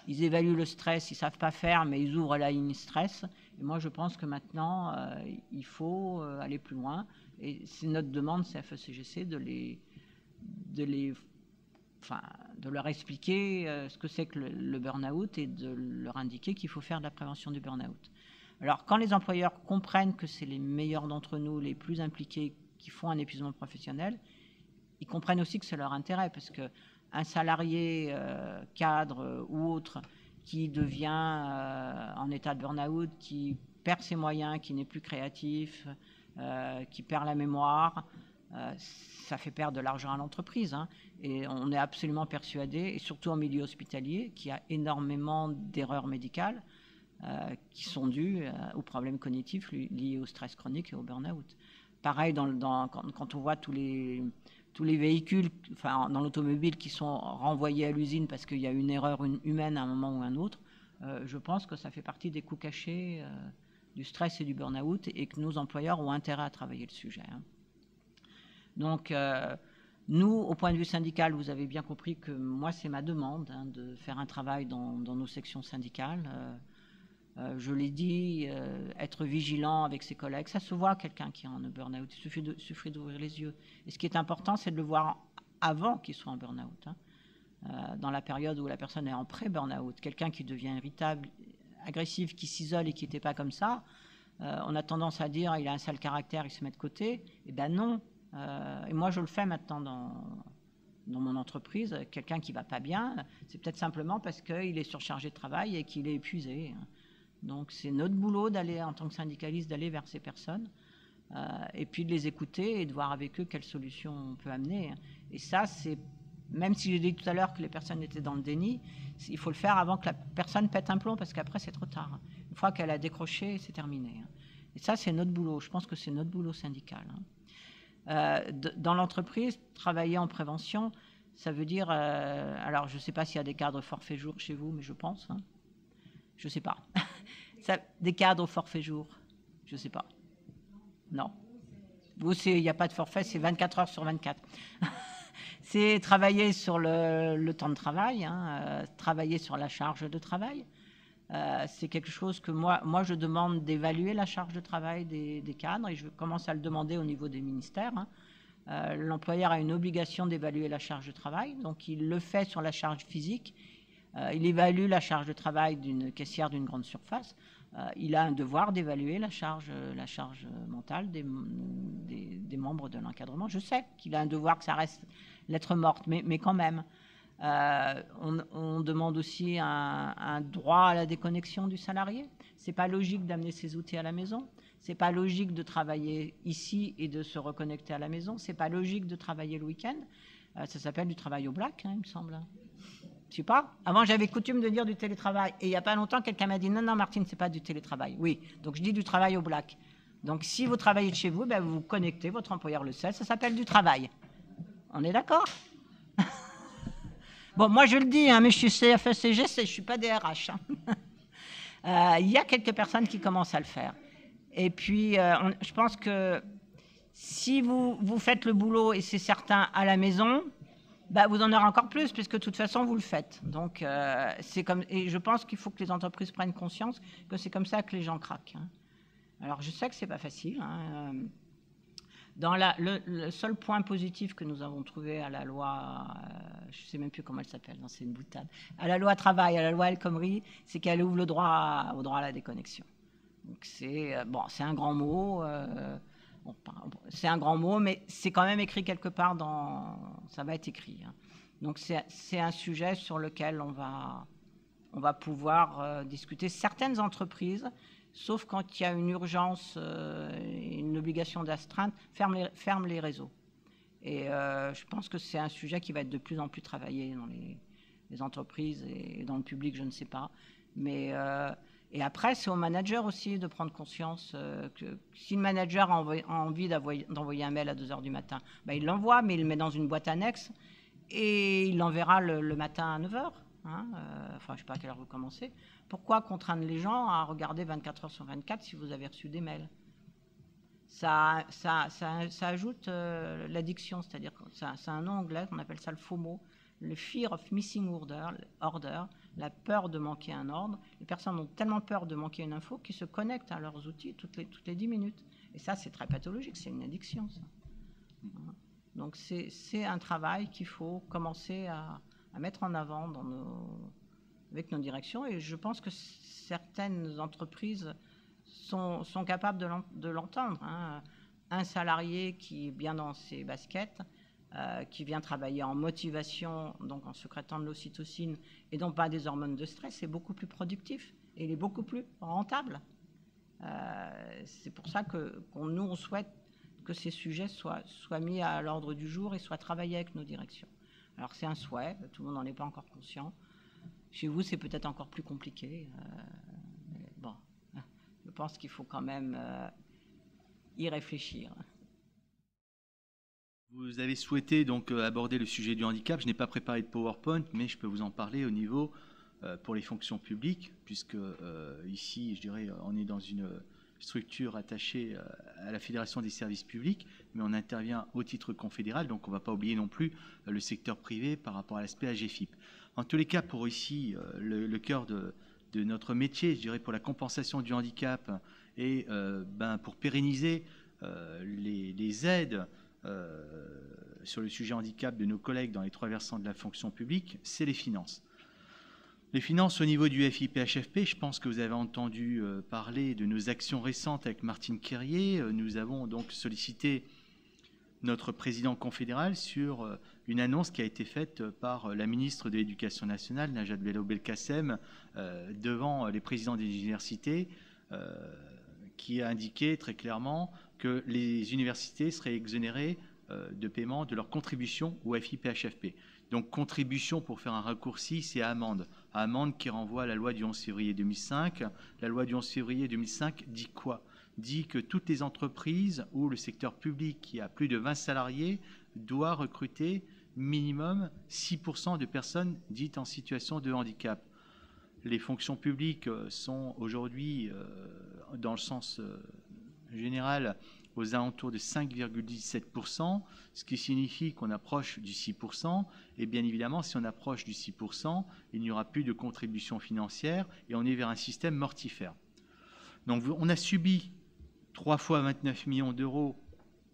Ils évaluent le stress, ils ne savent pas faire, mais ils ouvrent la ligne stress. Et moi, je pense que maintenant, il faut aller plus loin. Et c'est notre demande, CFE-CGC, de leur expliquer ce que c'est que le burn-out et de leur indiquer qu'il faut faire de la prévention du burn-out. Alors, quand les employeurs comprennent que c'est les meilleurs d'entre nous, les plus impliqués, qui font un épuisement professionnel, ils comprennent aussi que c'est leur intérêt, parce qu'un salarié cadre ou autre qui devient en état de burn-out, qui perd ses moyens, qui n'est plus créatif, qui perd la mémoire, ça fait perdre de l'argent à l'entreprise. Hein. Et on est absolument persuadé, et surtout en milieu hospitalier, qu'il y a énormément d'erreurs médicales qui sont dues aux problèmes cognitifs liés au stress chronique et au burn-out. Pareil, quand on voit tous les véhicules, enfin, dans l'automobile, qui sont renvoyés à l'usine parce qu'il y a une erreur humaine à un moment ou à un autre, je pense que ça fait partie des coûts cachés du stress et du burn-out, et que nos employeurs ont intérêt à travailler le sujet. Hein. Donc, nous, au point de vue syndical, vous avez bien compris que moi, c'est ma demande hein, de faire un travail dans nos sections syndicales. Je l'ai dit, être vigilant avec ses collègues. Ça se voit, quelqu'un qui est en burn-out. Il suffit d'ouvrir les yeux. Et ce qui est important, c'est de le voir avant qu'il soit en burn-out. Hein. Dans la période où la personne est en pré-burn-out, quelqu'un qui devient irritable, agressif, qui s'isole et qui n'était pas comme ça, on a tendance à dire il a un sale caractère, il se met de côté. Eh bien non. Et moi, je le fais maintenant dans mon entreprise. Quelqu'un qui ne va pas bien, c'est peut-être simplement parce qu'il est surchargé de travail et qu'il est épuisé. Donc, c'est notre boulot d'aller, en tant que syndicaliste, d'aller vers ces personnes et puis de les écouter et de voir avec eux quelles solutions on peut amener. Et ça, c'est, même si j'ai dit tout à l'heure que les personnes étaient dans le déni, il faut le faire avant que la personne pète un plomb, parce qu'après, c'est trop tard. Une fois qu'elle a décroché, c'est terminé. Et ça, c'est notre boulot. Je pense que c'est notre boulot syndical. Dans l'entreprise, travailler en prévention, ça veut dire... alors, je ne sais pas s'il y a des cadres forfait jour chez vous, mais je pense. Hein. Je ne sais pas. Des cadres au forfait jour, je ne sais pas. Non. Vous, il n'y a pas de forfait, c'est 24 heures sur 24. C'est travailler sur le temps de travail, hein, travailler sur la charge de travail. C'est quelque chose que moi je demande d'évaluer la charge de travail des cadres, et je commence à le demander au niveau des ministères. Hein. L'employeur a une obligation d'évaluer la charge de travail, donc il le fait sur la charge physique. Il évalue la charge de travail d'une caissière d'une grande surface. Il a un devoir d'évaluer la charge mentale des membres de l'encadrement. Je sais qu'il a un devoir, que ça reste lettre morte, mais quand même. On demande aussi un droit à la déconnexion du salarié. Ce n'est pas logique d'amener ses outils à la maison. Ce n'est pas logique de travailler ici et de se reconnecter à la maison. Ce n'est pas logique de travailler le week-end. Ça s'appelle du travail au black, hein, il me semble. Je sais pas. Avant, j'avais coutume de dire du télétravail. Et il n'y a pas longtemps, quelqu'un m'a dit non, Martine, ce n'est pas du télétravail. Oui, donc je dis du travail au black. Donc si vous travaillez de chez vous, ben, vous vous connectez, votre employeur le sait, ça s'appelle du travail. On est d'accord? Bon, moi je le dis, hein, mais je suis CFSCG, je ne suis pas DRH. Hein. Il y a quelques personnes qui commencent à le faire. Et puis, je pense que si vous faites le boulot, et c'est certain, à la maison, bah, vous en aurez encore plus, puisque de toute façon, vous le faites. Donc, et je pense qu'il faut que les entreprises prennent conscience que c'est comme ça que les gens craquent. Hein. Alors, je sais que ce n'est pas facile. Hein. Le seul point positif que nous avons trouvé à la loi, je ne sais même plus comment elle s'appelle, c'est une boutade, à la loi travail, à la loi El Khomri, c'est qu'elle ouvre le droit au droit à la déconnexion. Donc, c'est un grand mot. C'est un grand mot, mais c'est quand même écrit quelque part ça va être écrit. Hein. Donc c'est un sujet sur lequel on va pouvoir discuter. Certaines entreprises, sauf quand il y a une urgence, une obligation d'astreinte, ferment les réseaux. Et je pense que c'est un sujet qui va être de plus en plus travaillé dans les entreprises et dans le public, je ne sais pas. Mais et après, c'est au manager aussi de prendre conscience que si le manager a envie d'envoyer un mail à 2 h du matin, ben il l'envoie, mais il le met dans une boîte annexe et il l'enverra le matin à 9 h. Hein, je ne sais pas à quelle heure vous commencez. Pourquoi contraindre les gens à regarder 24 heures sur 24 si vous avez reçu des mails? Ça ajoute l'addiction, c'est-à-dire que c'est un nom anglais, on appelle ça le FOMO, le Fear of Missing Order, la peur de manquer un ordre. Les personnes ont tellement peur de manquer une info qu'ils se connectent à leurs outils toutes les 10 minutes. Et ça, c'est très pathologique, c'est une addiction, ça. Donc, c'est un travail qu'il faut commencer à mettre en avant avec nos directions. Et je pense que certaines entreprises sont capables de l'entendre. Hein. Un salarié qui est bien dans ses baskets, qui vient travailler en motivation, donc en sécrétant de l'ocytocine et donc pas des hormones de stress, c'est beaucoup plus productif et il est beaucoup plus rentable. C'est pour ça nous, on souhaite que ces sujets soient mis à l'ordre du jour et soient travaillés avec nos directions. Alors c'est un souhait, tout le monde n'en est pas encore conscient. Chez vous, c'est peut-être encore plus compliqué. Mais bon, je pense qu'il faut quand même y réfléchir. Vous avez souhaité donc aborder le sujet du handicap. Je n'ai pas préparé de PowerPoint, mais je peux vous en parler au niveau pour les fonctions publiques, puisque ici, je dirais, on est dans une structure attachée à la Fédération des services publics, mais on intervient au titre confédéral, donc on ne va pas oublier non plus le secteur privé par rapport à l'aspect AGFIP. En tous les cas, pour ici, le cœur de notre métier, je dirais, pour la compensation du handicap et pour pérenniser les aides sur le sujet handicap de nos collègues dans les 3 versants de la fonction publique, c'est les finances. Les finances au niveau du FIPHFP, je pense que vous avez entendu parler de nos actions récentes avec Martine Quérier. Nous avons donc sollicité notre président confédéral sur une annonce qui a été faite par la ministre de l'Éducation nationale, Najat Vallaud-Belkacem, devant les présidents des universités, qui a indiqué très clairement que les universités seraient exonérées de paiement de leur contribution au FIPHFP. Donc contribution, pour faire un raccourci, c'est amende. Amende qui renvoie à la loi du 11 février 2005. La loi du 11 février 2005 dit quoi? Dit que toutes les entreprises ou le secteur public qui a plus de 20 salariés doit recruter minimum 6% de personnes dites en situation de handicap. Les fonctions publiques sont aujourd'hui, dans le sens général, aux alentours de 5,17%, ce qui signifie qu'on approche du 6%. Et bien évidemment, si on approche du 6%, il n'y aura plus de contribution financière et on est vers un système mortifère. Donc on a subi 3 fois 29 millions d'euros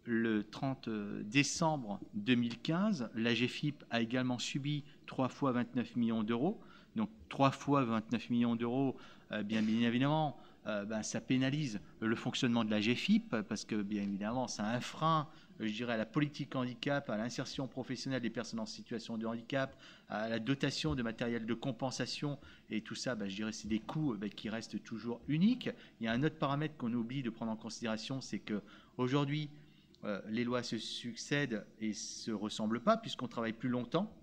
le 30 décembre 2015. L'AGFIP a également subi 3 fois 29 millions d'euros. Donc 3 fois 29 millions d'euros, bien évidemment, ça pénalise le fonctionnement de la GFIP parce que, bien évidemment, c'est un frein, je dirais, à la politique handicap, à l'insertion professionnelle des personnes en situation de handicap, à la dotation de matériel de compensation. Et tout ça, je dirais, c'est des coûts qui restent toujours uniques. Il y a un autre paramètre qu'on oublie de prendre en considération, c'est qu'aujourd'hui, les lois se succèdent et ne se ressemblent pas puisqu'on travaille plus longtemps.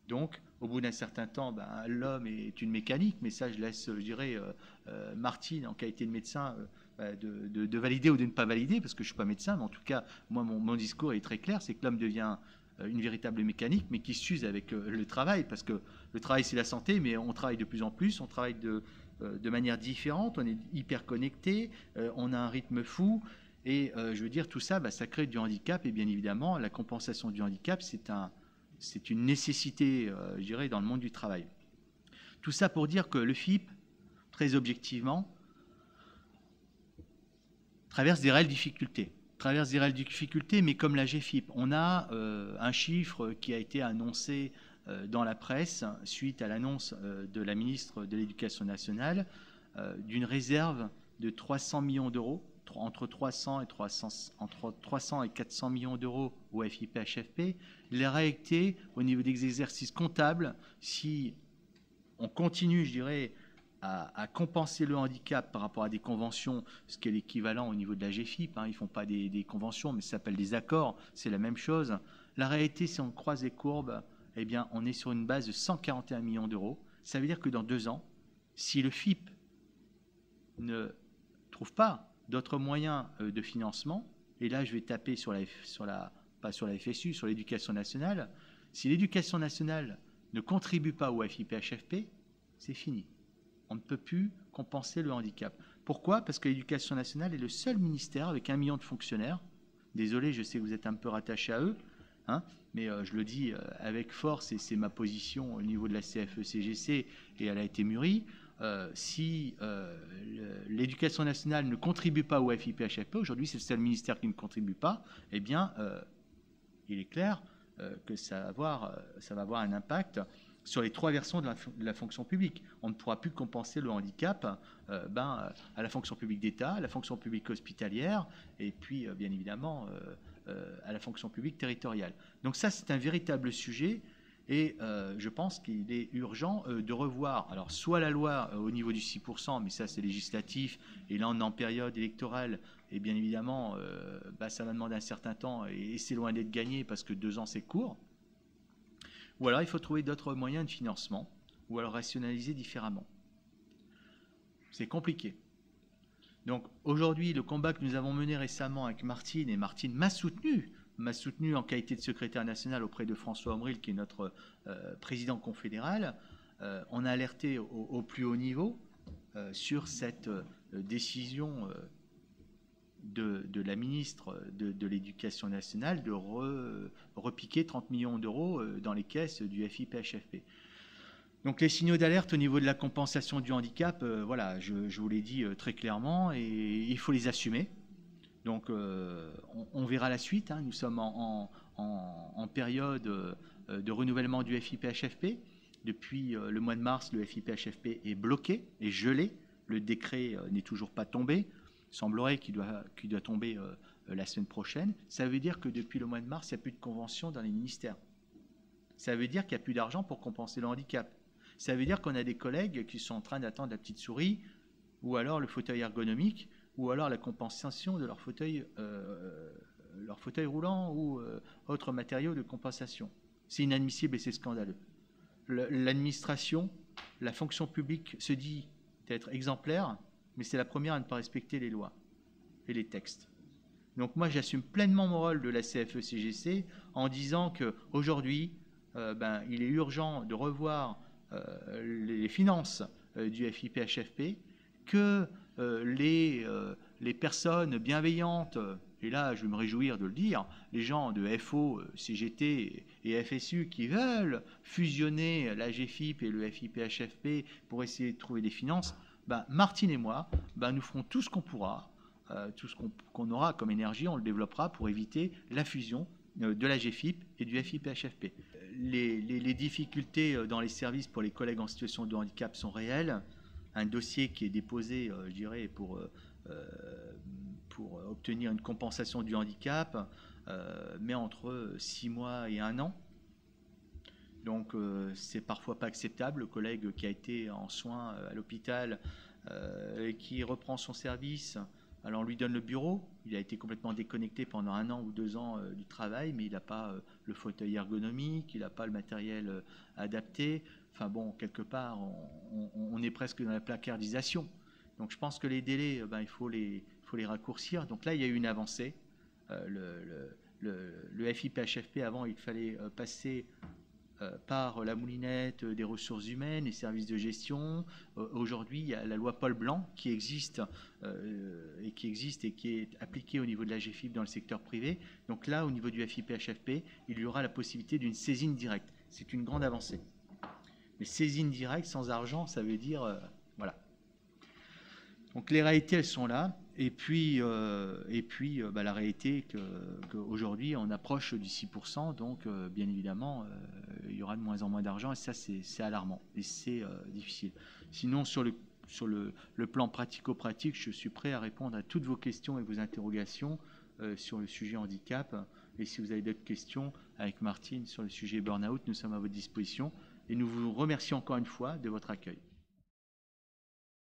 Donc, au bout d'un certain temps, l'homme est une mécanique, mais ça, je laisse, je dirais, Martine, en qualité de médecin, de valider ou de ne pas valider, parce que je ne suis pas médecin, mais en tout cas, moi, mon discours est très clair, c'est que l'homme devient une véritable mécanique, mais qui s'use avec le travail, parce que le travail, c'est la santé, mais on travaille de plus en plus, on travaille de manière différente, on est hyper connecté, on a un rythme fou, et je veux dire, tout ça, ça crée du handicap, et bien évidemment, la compensation du handicap, c'est une nécessité, je dirais, dans le monde du travail. Tout ça pour dire que le FIP, très objectivement, traverse des réelles difficultés. Mais comme la GFIP, on a un chiffre qui a été annoncé dans la presse suite à l'annonce de la ministre de l'Éducation nationale d'une réserve de 300 millions d'euros, entre 300 et 400 millions d'euros au FIPHFP. La réalité au niveau des exercices comptables, si on continue, je dirais, à compenser le handicap par rapport à des conventions, ce qui est l'équivalent au niveau de la GFIP, ils ne font pas des conventions, mais ça s'appelle des accords, c'est la même chose. La réalité, si on croise les courbes, eh bien, on est sur une base de 141 millions d'euros. Ça veut dire que dans 2 ans, si le FIP ne trouve pas d'autres moyens de financement, et là je vais taper pas sur la FSU, sur l'éducation nationale, si l'éducation nationale ne contribue pas au FIPHFP, c'est fini. On ne peut plus compenser le handicap. Pourquoi? Parce que l'éducation nationale est le seul ministère avec 1 million de fonctionnaires. Désolé, je sais que vous êtes un peu rattaché à eux, mais je le dis avec force, et c'est ma position au niveau de la CFE-CGC, et elle a été mûrie. Si l'éducation nationale ne contribue pas au FIPHFP, aujourd'hui c'est le seul ministère qui ne contribue pas, eh bien, il est clair que ça va avoir un impact sur les 3 versants de la fonction publique. On ne pourra plus compenser le handicap à la fonction publique d'État, à la fonction publique hospitalière, et puis bien évidemment à la fonction publique territoriale. Donc ça, c'est un véritable sujet. Et je pense qu'il est urgent de revoir, alors soit la loi au niveau du 6%, mais ça c'est législatif, et là on est en période électorale, et bien évidemment ça va demander un certain temps, et c'est loin d'être gagné parce que 2 ans c'est court. Ou alors il faut trouver d'autres moyens de financement, ou alors rationaliser différemment. C'est compliqué. Donc aujourd'hui, le combat que nous avons mené récemment avec Martine, et Martine m'a soutenu en qualité de secrétaire national auprès de François Omril, qui est notre président confédéral. On a alerté au plus haut niveau sur cette décision de la ministre de l'Éducation nationale de repiquer 30 millions d'euros dans les caisses du FIPHFP. Donc les signaux d'alerte au niveau de la compensation du handicap, voilà, je vous l'ai dit très clairement, et il faut les assumer. Donc on verra la suite, hein. Nous sommes en période de renouvellement du FIPHFP. Depuis le mois de mars, le FIPHFP est bloqué, est gelé. Le décret n'est toujours pas tombé. Il semblerait qu'il doit tomber la semaine prochaine. Ça veut dire que depuis le mois de mars, il n'y a plus de convention dans les ministères. Ça veut dire qu'il n'y a plus d'argent pour compenser le handicap. Ça veut dire qu'on a des collègues qui sont en train d'attendre la petite souris, ou alors le fauteuil ergonomique, ou alors la compensation de leur fauteuil roulant ou autres matériaux de compensation. C'est inadmissible et c'est scandaleux. L'administration, la fonction publique se dit d'être exemplaire, mais c'est la première à ne pas respecter les lois et les textes. Donc moi, j'assume pleinement mon rôle de la CFE-CGC en disant qu'aujourd'hui, il est urgent de revoir les finances du FIPHFP, que les personnes bienveillantes, et là je vais me réjouir de le dire, les gens de FO, CGT et FSU qui veulent fusionner la GFIP et le FIPHFP pour essayer de trouver des finances, Martine et moi, nous ferons tout ce qu'on pourra, tout ce qu'on aura comme énergie, on le développera pour éviter la fusion de la GFIP et du FIPHFP. Les difficultés dans les services pour les collègues en situation de handicap sont réelles. Un dossier qui est déposé, je dirais, pour obtenir une compensation du handicap, met entre 6 mois et 1 an. Donc c'est parfois pas acceptable. Le collègue qui a été en soins à l'hôpital et qui reprend son service, alors on lui donne le bureau, il a été complètement déconnecté pendant 1 an ou 2 ans du travail, mais il n'a pas le fauteuil ergonomique, il n'a pas le matériel adapté. Enfin bon, quelque part, on est presque dans la placardisation. Donc je pense que les délais, il faut les raccourcir. Donc là, il y a eu une avancée. Le FIPHFP, avant, il fallait passer par la moulinette des ressources humaines, les services de gestion. Aujourd'hui, il y a la loi Paul Blanc qui existe et qui est appliquée au niveau de la GFIP dans le secteur privé. Donc là, au niveau du FIPHFP, il y aura la possibilité d'une saisine directe. C'est une grande avancée. Mais saisine directe sans argent, ça veut dire voilà. Donc les réalités, elles sont là. Et puis la réalité qu'aujourd'hui, on approche du 6%. Donc, bien évidemment, il y aura de moins en moins d'argent. Et ça, c'est alarmant. Et c'est difficile. Sinon, sur le plan pratico-pratique, je suis prêt à répondre à toutes vos questions et vos interrogations sur le sujet handicap. Et si vous avez d'autres questions avec Martine sur le sujet burn-out, nous sommes à votre disposition. Et nous vous remercions encore une fois de votre accueil.